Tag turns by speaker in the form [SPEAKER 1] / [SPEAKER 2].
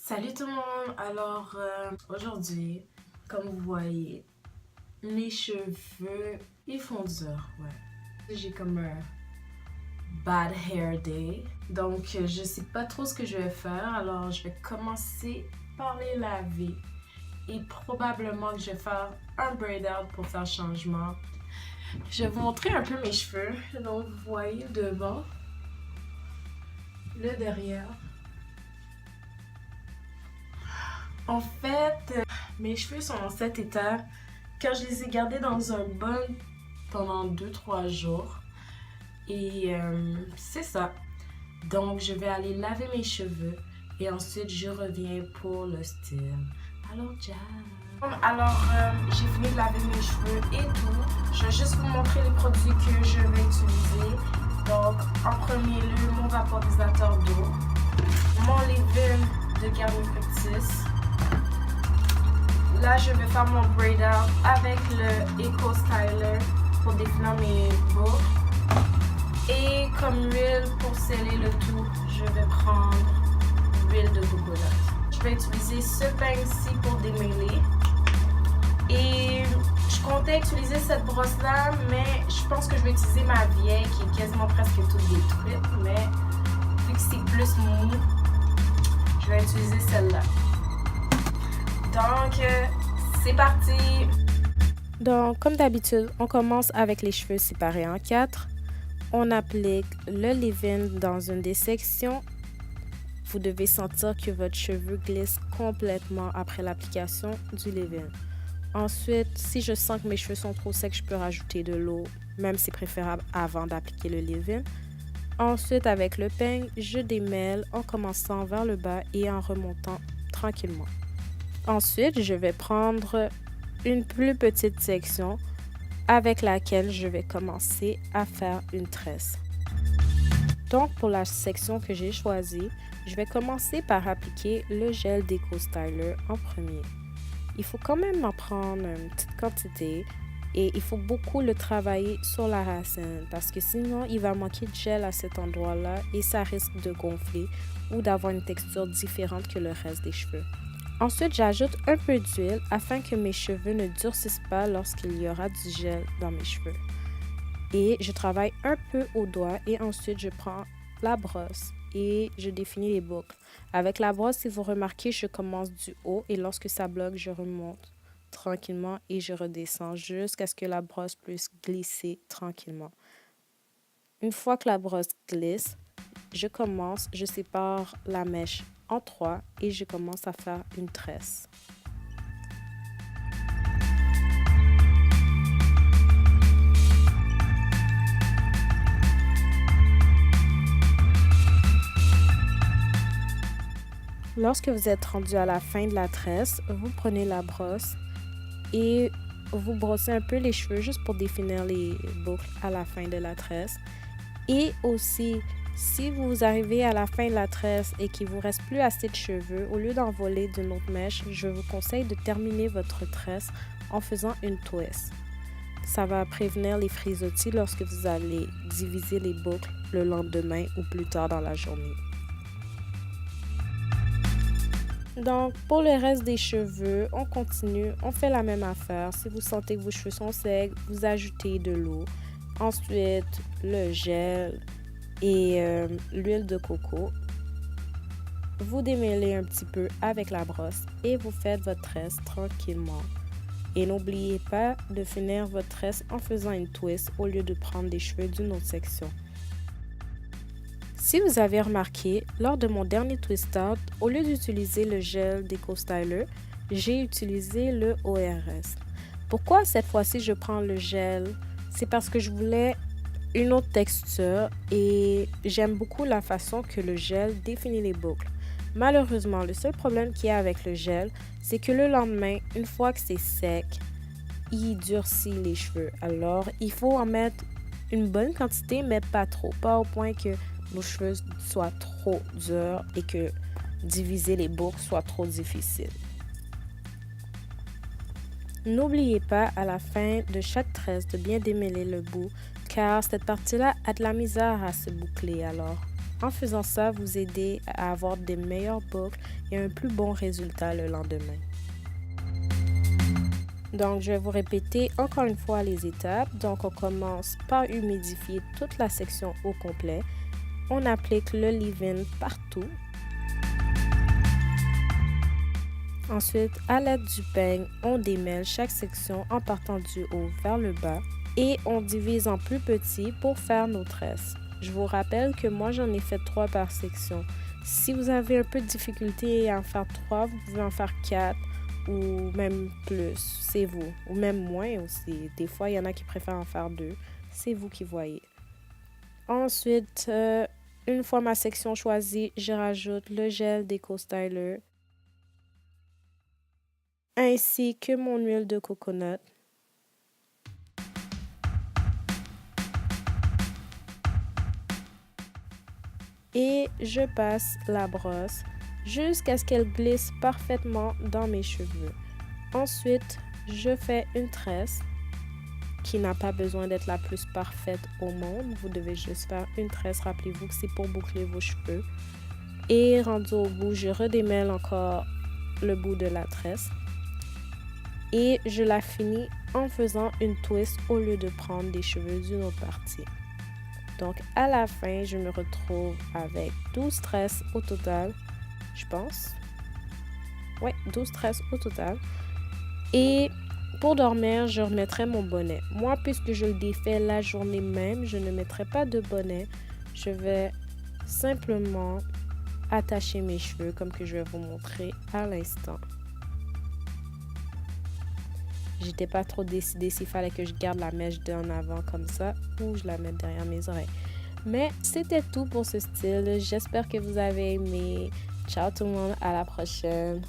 [SPEAKER 1] Salut tout le monde! Alors, aujourd'hui, comme vous voyez, mes cheveux, ils font dur, ouais. J'ai comme un bad hair day. Donc, je sais pas trop ce que je vais faire. Alors, je vais commencer par les laver. Et probablement que je vais faire un braid out pour faire changement. Je vais vous montrer un peu mes cheveux. Donc, vous voyez le devant, le derrière. En fait, mes cheveux sont en cet état quand je les ai gardés dans un bol pendant 2-3 jours. Et c'est ça. Donc, je vais aller laver mes cheveux et ensuite je reviens pour le style. Alors, ciao! Alors, j'ai fini de laver mes cheveux et tout. Je vais juste vous montrer les produits que je vais utiliser. Donc, en premier lieu, mon vaporisateur d'eau, mon leave-in de Garnier Fructis. Là, je vais faire mon braid out avec le Eco Styler pour définir mes boucles. Et comme huile pour sceller le tout, je vais prendre l'huile de coconut. Je vais utiliser ce peigne-ci pour démêler. Et je comptais utiliser cette brosse-là, mais je pense que je vais utiliser ma vieille qui est quasiment presque toute détruite. Mais vu que c'est plus mou, je vais utiliser celle-là. Donc, c'est parti!
[SPEAKER 2] Donc, comme d'habitude, on commence avec les cheveux séparés en 4. On applique le leave-in dans une des sections. Vous devez sentir que votre cheveu glisse complètement après l'application du leave-in. Ensuite, si je sens que mes cheveux sont trop secs, je peux rajouter de l'eau, même si c'est préférable avant d'appliquer le leave-in. Ensuite, avec le peigne, je démêle en commençant vers le bas et en remontant tranquillement. Ensuite, je vais prendre une plus petite section avec laquelle je vais commencer à faire une tresse. Donc, pour la section que j'ai choisie, je vais commencer par appliquer le gel d'Eco Styler en premier. Il faut quand même en prendre une petite quantité et il faut beaucoup le travailler sur la racine parce que sinon, il va manquer de gel à cet endroit-là et ça risque de gonfler ou d'avoir une texture différente que le reste des cheveux. Ensuite, j'ajoute un peu d'huile afin que mes cheveux ne durcissent pas lorsqu'il y aura du gel dans mes cheveux. Et je travaille un peu au doigt et ensuite je prends la brosse et je définis les boucles. Avec la brosse, si vous remarquez, je commence du haut et lorsque ça bloque, je remonte tranquillement et je redescends jusqu'à ce que la brosse puisse glisser tranquillement. Une fois que la brosse glisse, je sépare la mèche en 3 et je commence à faire une tresse. Lorsque vous êtes rendu à la fin de la tresse, vous prenez la brosse et vous brossez un peu les cheveux juste pour définir les boucles à la fin de la tresse. Et aussi, si vous arrivez à la fin de la tresse et qu'il ne vous reste plus assez de cheveux, au lieu d'envoler d'une autre mèche, je vous conseille de terminer votre tresse en faisant une twist. Ça va prévenir les frisottis lorsque vous allez diviser les boucles le lendemain ou plus tard dans la journée. Donc, pour le reste des cheveux, on continue, on fait la même affaire. Si vous sentez que vos cheveux sont secs, vous ajoutez de l'eau. Ensuite, le gel et l'huile de coco. Vous démêlez un petit peu avec la brosse et vous faites votre tresse tranquillement. Et n'oubliez pas de finir votre tresse en faisant une twist au lieu de prendre des cheveux d'une autre section. Si vous avez remarqué, lors de mon dernier twist out, au lieu d'utiliser le gel d'Eco Styler, j'ai utilisé le ORS. Pourquoi cette fois-ci je prends le gel? C'est parce que je voulais une autre texture et j'aime beaucoup la façon que le gel définit les boucles. Malheureusement, le seul problème qu'il y a avec le gel, c'est que le lendemain, une fois que c'est sec, il durcit les cheveux. Alors, il faut en mettre une bonne quantité, mais pas trop. Pas au point que nos cheveux soient trop durs et que diviser les boucles soit trop difficile. N'oubliez pas à la fin de chaque tresse de bien démêler le bout car cette partie-là a de la misère à se boucler. Alors, En faisant ça, vous aidez à avoir des meilleures boucles et un plus bon résultat le lendemain. Donc, je vais vous répéter encore une fois les étapes. Donc, on commence par humidifier toute la section au complet. On applique le leave-in partout. Ensuite, à l'aide du peigne, on démêle chaque section en partant du haut vers le bas et on divise en plus petits pour faire nos tresses. Je vous rappelle que moi, j'en ai fait 3 par section. Si vous avez un peu de difficulté à en faire 3, vous pouvez en faire 4 ou même plus, c'est vous. Ou même moins aussi. Des fois, il y en a qui préfèrent en faire 2. C'est vous qui voyez. Ensuite, une fois ma section choisie, je rajoute le gel d'Eco Styler ainsi que mon huile de coconut. Et je passe la brosse jusqu'à ce qu'elle glisse parfaitement dans mes cheveux. Ensuite, je fais une tresse qui n'a pas besoin d'être la plus parfaite au monde. Vous devez juste faire une tresse. Rappelez-vous que c'est pour boucler vos cheveux. Et rendu au bout, je redémêle encore le bout de la tresse. Et je la finis en faisant une twist au lieu de prendre des cheveux d'une autre partie. Donc, à la fin, je me retrouve avec 12 tresses au total, je pense. Oui, 12 tresses au total. Et pour dormir, je remettrai mon bonnet. Moi, puisque je le défais la journée même, je ne mettrai pas de bonnet. Je vais simplement attacher mes cheveux comme que je vais vous montrer à l'instant. J'étais pas trop décidée s'il fallait que je garde la mèche d'en avant comme ça ou je la mette derrière mes oreilles. Mais c'était tout pour ce style. J'espère que vous avez aimé. Ciao tout le monde, à la prochaine.